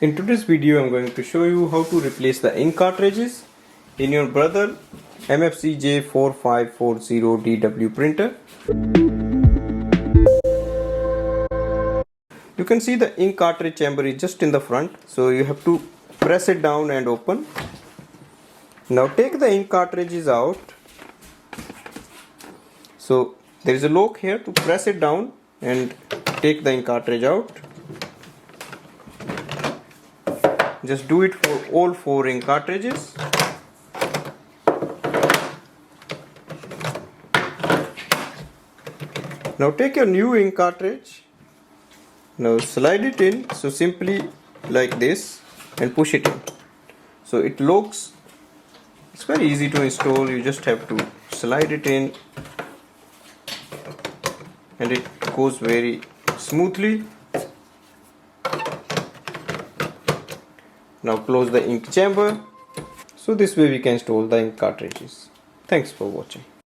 In today's video, I'm going to show you how to replace the ink cartridges in your Brother MFC-J4540dw Printer. You can see the ink cartridge chamber is just in the front, so you have to press it down and open. Now take the ink cartridges out. So there is a lock here to press it down and take the ink cartridge out. Just do it for all 4 ink cartridges. Now take your new ink cartridge. Now slide it in, so simply like this, and push it in. So it locks. It's very easy to install. You just have to slide it in and it goes very smoothly. Now close the ink chamber. So this way we can install the ink cartridges. Thanks for watching.